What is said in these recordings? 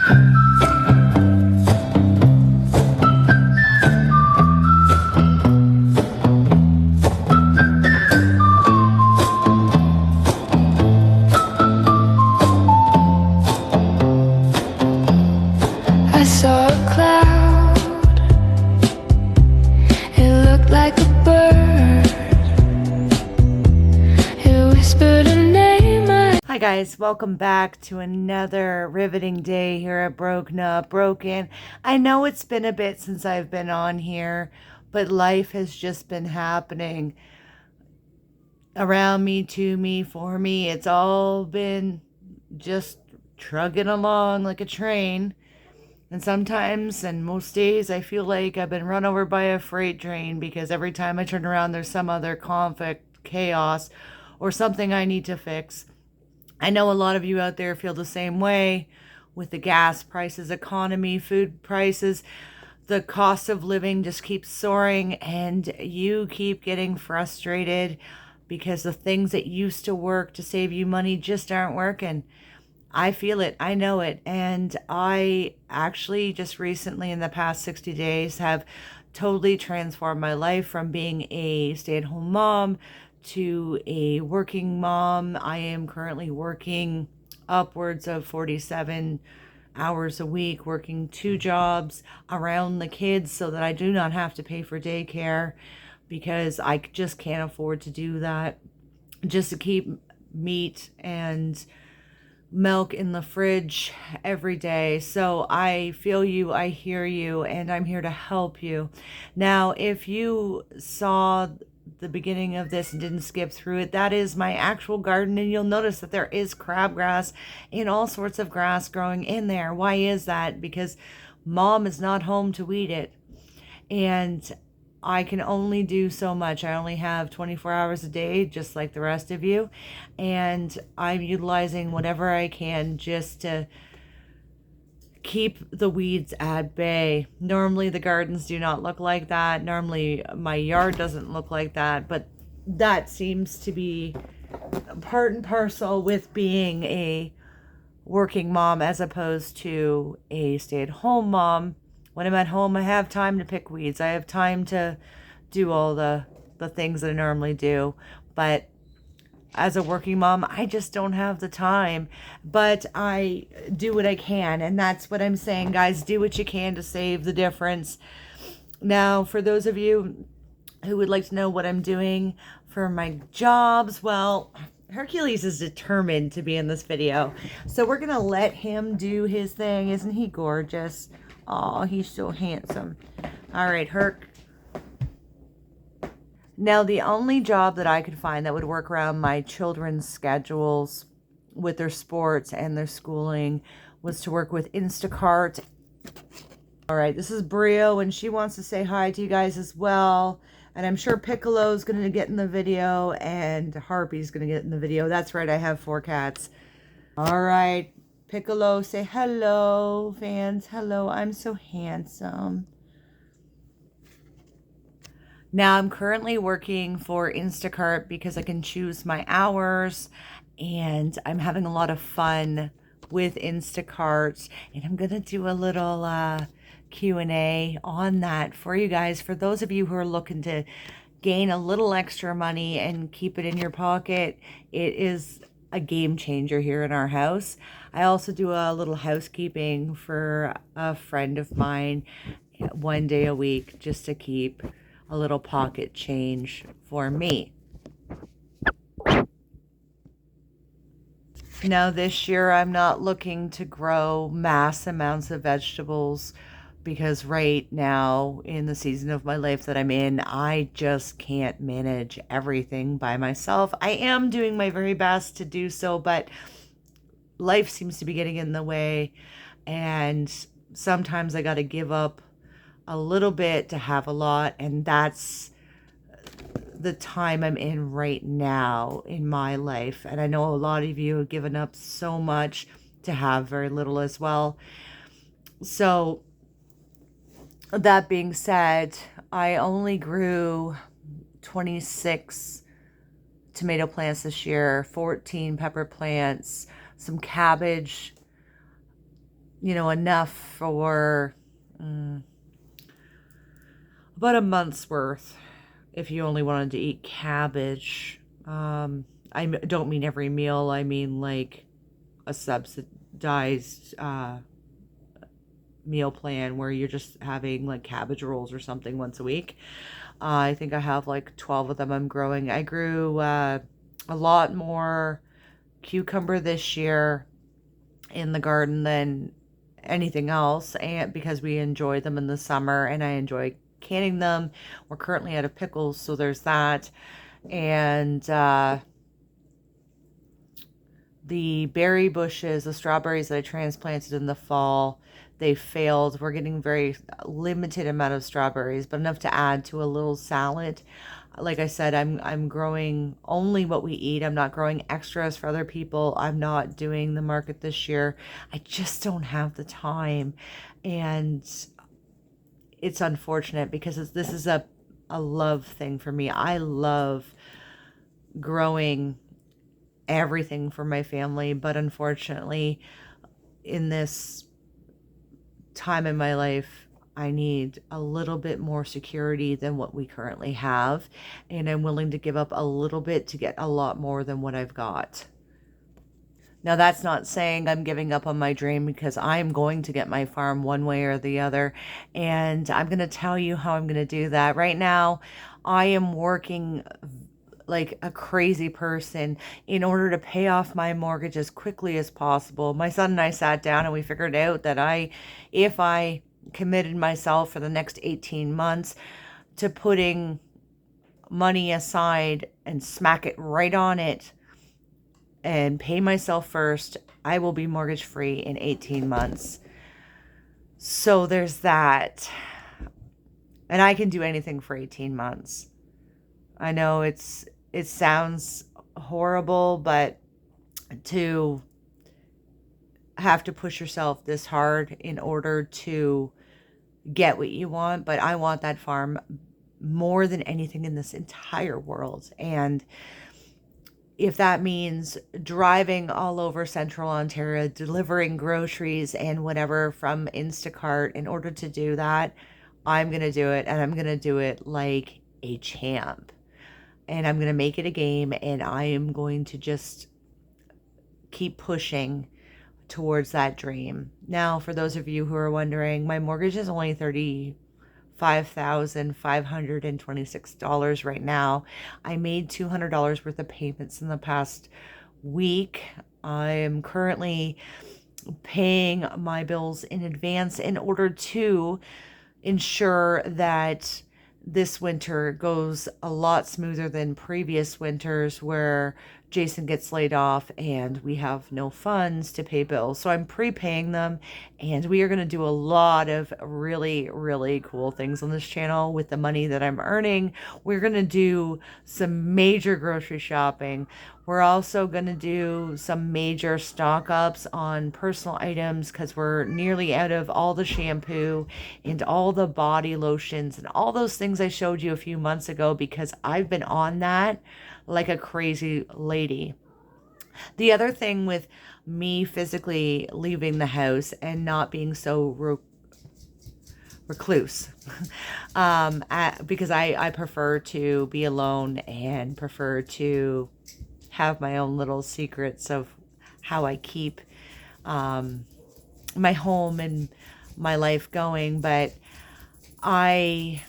I saw a cloud, it looked like a bird, it whispered a name. Hi guys, welcome back to another riveting day here at Broken Up Broken. I know it's been a bit since I've been on here, but life has just been happening around me, to me, for me. It's all been just trugging along like a train. And sometimes, and most days, I feel like I've been run over by a freight train because every time I turn around, there's some other conflict, chaos, or something I need to fix. I know a lot of you out there feel the same way with the gas prices, economy, food prices. The cost of living just keeps soaring, and you keep getting frustrated because the things that used to work to save you money just aren't working. I feel it. I know it. And I actually just recently in the past 60 days have totally transformed my life from being a stay-at-home mom to a working mom. I am currently working upwards of 47 hours a week, working 2 jobs around the kids so that I do not have to pay for daycare because I just can't afford to do that. Just to keep meat and milk in the fridge every day. So I feel you, I hear you, and I'm here to help you. Now, if you saw the beginning of this and didn't skip through it, that is my actual garden, and you'll notice that there is crabgrass and all sorts of grass growing in there. Why is that? Because mom is not home to weed it, and I can only do so much. I only have 24 hours a day, just like the rest of you. And I'm utilizing whatever I can just to keep the weeds at bay. Normally the gardens do not look like that. Normally my yard doesn't look like that. But that seems to be part and parcel with being a working mom as opposed to a stay-at-home mom. When I'm at home, I have time to pick weeds. I have time to do all the things that I normally do. But as a working mom, I just don't have the time. But I do what I can. And that's what I'm saying, guys. Do what you can to save the difference. Now, for those of you who would like to know what I'm doing for my jobs, well, Hercules is determined to be in this video. So we're going to let him do his thing. Isn't he gorgeous? Oh, he's so handsome. All right, Herc. Now, the only job that I could find that would work around my children's schedules with their sports and their schooling was to work with Instacart. All right, this is Brio, and she wants to say hi to you guys as well. And I'm sure Piccolo's going to get in the video, and Harpy's going to get in the video. That's right, I have 4 cats. All right. Piccolo, say hello, fans. Hello, I'm so handsome. Now, I'm currently working for Instacart because I can choose my hours, and I'm having a lot of fun with Instacart, and I'm going to do a little Q&A on that for you guys. For those of you who are looking to gain a little extra money and keep it in your pocket, it is a game changer here in our house. I also do a little housekeeping for a friend of mine 1 day a week just to keep a little pocket change for me. Now this year I'm not looking to grow mass amounts of vegetables because right now in the season of my life that I'm in, I just can't manage everything by myself. I am doing my very best to do so, but life seems to be getting in the way, and sometimes I got to give up a little bit to have a lot, and that's the time I'm in right now in my life. And I know a lot of you have given up so much to have very little as well. So that being said, I only grew 26 tomato plants this year, 14 pepper plants, some cabbage, enough for about a month's worth if you only wanted to eat cabbage. Don't mean every meal, I mean like a subsidized meal plan where you're just having like cabbage rolls or something once a week. I think I have like 12 of them I'm growing. I grew a lot more cucumber this year in the garden than anything else, and because we enjoy them in the summer and I enjoy canning them. We're currently out of pickles, so there's that. And the berry bushes, the strawberries that I transplanted in the fall, they failed. We're getting very limited amount of strawberries, but enough to add to a little salad. Like I said, I'm growing only what we eat. I'm not growing extras for other people. I'm not doing the market this year. I just don't have the time. And it's unfortunate because this is a love thing for me. I love growing everything for my family, but unfortunately, in this time in my life, I need a little bit more security than what we currently have, and I'm willing to give up a little bit to get a lot more than what I've got. Now, that's not saying I'm giving up on my dream, because I'm going to get my farm one way or the other, and I'm going to tell you how I'm going to do that. Right now, I am working like a crazy person in order to pay off my mortgage as quickly as possible. My son and I sat down and we figured out that if I committed myself for the next 18 months to putting money aside and smack it right on it and pay myself first, I will be mortgage free in 18 months. So there's that. And I can do anything for 18 months. I know it sounds horrible, but to have to push yourself this hard in order to get what you want. But I want that farm more than anything in this entire world. And if that means driving all over central Ontario, delivering groceries and whatever from Instacart in order to do that, I'm going to do it. And I'm going to do it like a champ. And I'm going to make it a game, and I am going to just keep pushing towards that dream. Now, for those of you who are wondering, my mortgage is only $35,526 right now. I made $200 worth of payments in the past week. I am currently paying my bills in advance in order to ensure that this winter goes a lot smoother than previous winters where Jason gets laid off and we have no funds to pay bills. So I'm prepaying them, and we are going to do a lot of really, really cool things on this channel with the money that I'm earning. We're going to do some major grocery shopping. We're also going to do some major stock ups on personal items because we're nearly out of all the shampoo and all the body lotions and all those things I showed you a few months ago, because I've been on that like a crazy lady. The other thing with me physically leaving the house and not being so recluse, because I prefer to be alone and prefer to have my own little secrets of how I keep my home and my life going. But I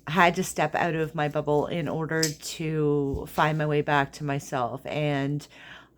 had to step out of my bubble in order to find my way back to myself and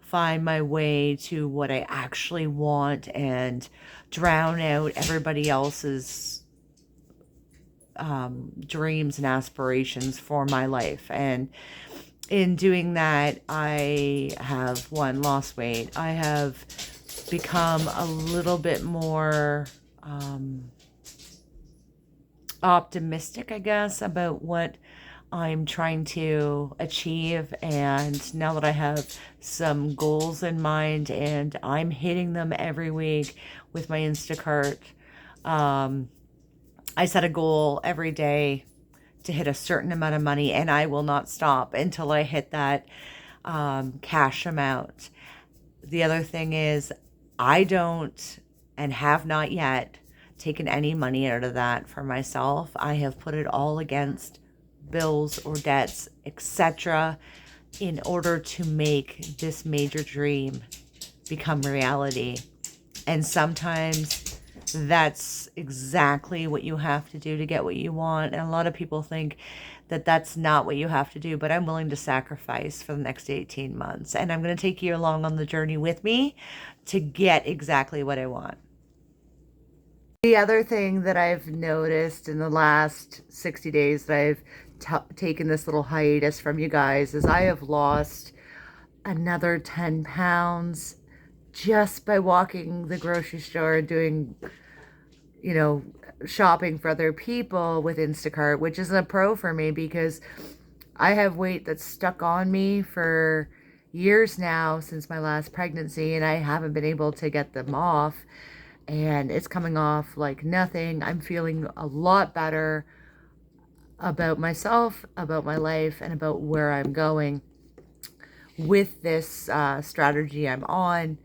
find my way to what I actually want and drown out everybody else's dreams and aspirations for my life. And in doing that, I have lost weight. I have become a little bit more optimistic, I guess, about what I'm trying to achieve. And now that I have some goals in mind and I'm hitting them every week with my Instacart, I set a goal every day to hit a certain amount of money, and I will not stop until I hit that cash amount. The other thing is, I don't and have not yet taken any money out of that for myself. I have put it all against bills or debts, etc., in order to make this major dream become reality. And sometimes that's exactly what you have to do to get what you want. And a lot of people think that that's not what you have to do, but I'm willing to sacrifice for the next 18 months. And I'm going to take you along on the journey with me to get exactly what I want. The other thing that I've noticed in the last 60 days that I've taken this little hiatus from you guys is I have lost another 10 pounds just by walking the grocery store and doing, you know, shopping for other people with Instacart, which isn't a pro for me because I have weight that's stuck on me for years now since my last pregnancy, and I haven't been able to get them off, and it's coming off like nothing. I'm feeling a lot better about myself, about my life, and about where I'm going with this strategy I'm on.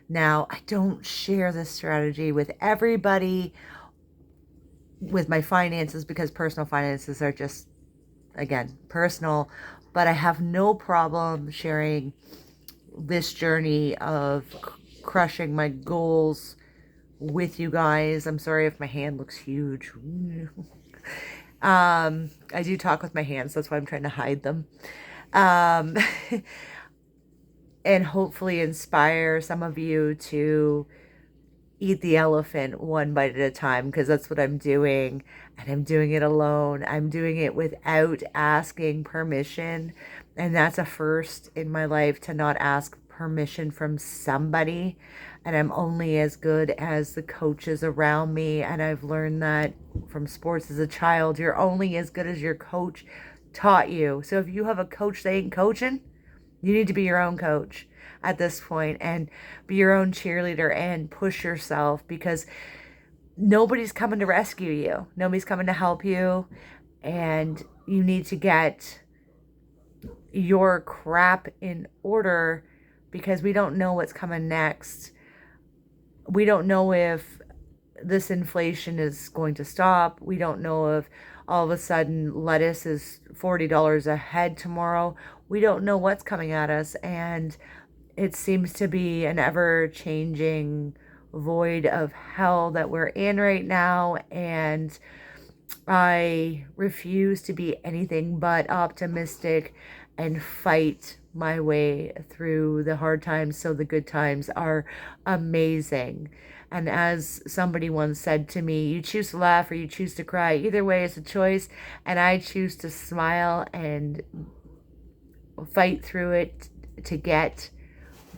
Now, I don't share this strategy with everybody with my finances because personal finances are just, again, personal, but I have no problem sharing this journey of crushing my goals with you guys. I'm sorry if my hand looks huge. I do talk with my hands, that's why I'm trying to hide them. And hopefully inspire some of you to eat the elephant one bite at a time, because that's what I'm doing, and I'm doing it alone. I'm doing it without asking permission, and that's a first in my life, to not ask permission from somebody. And I'm only as good as the coaches around me, and I've learned that from sports as a child. You're only as good as your coach taught you. So if you have a coach that ain't coaching, you need to be your own coach at this point and be your own cheerleader and push yourself, because nobody's coming to rescue you. Nobody's coming to help you, and you need to get your crap in order, because we don't know what's coming next. We don't know if this inflation is going to stop. We don't know if all of a sudden lettuce is $40 a head tomorrow. We don't know what's coming at us, and it seems to be an ever-changing void of hell that we're in right now, and I refuse to be anything but optimistic and fight my way through the hard times so the good times are amazing. And as somebody once said to me, you choose to laugh or you choose to cry. Either way, it's a choice, and I choose to smile and fight through it to get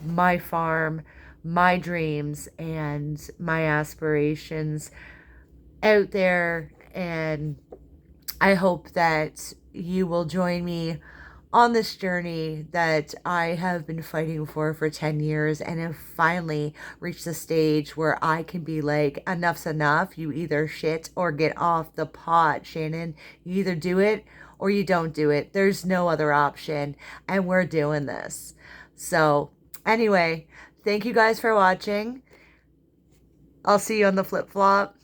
my farm, my dreams, and my aspirations out there. And I hope that you will join me on this journey that I have been fighting for 10 years, and have finally reached the stage where I can be like, enough's enough. You either shit or get off the pot, Shannon. You either do it or you don't do it. There's no other option, and we're doing this. So anyway, thank you guys for watching. I'll see you on the flip-flop.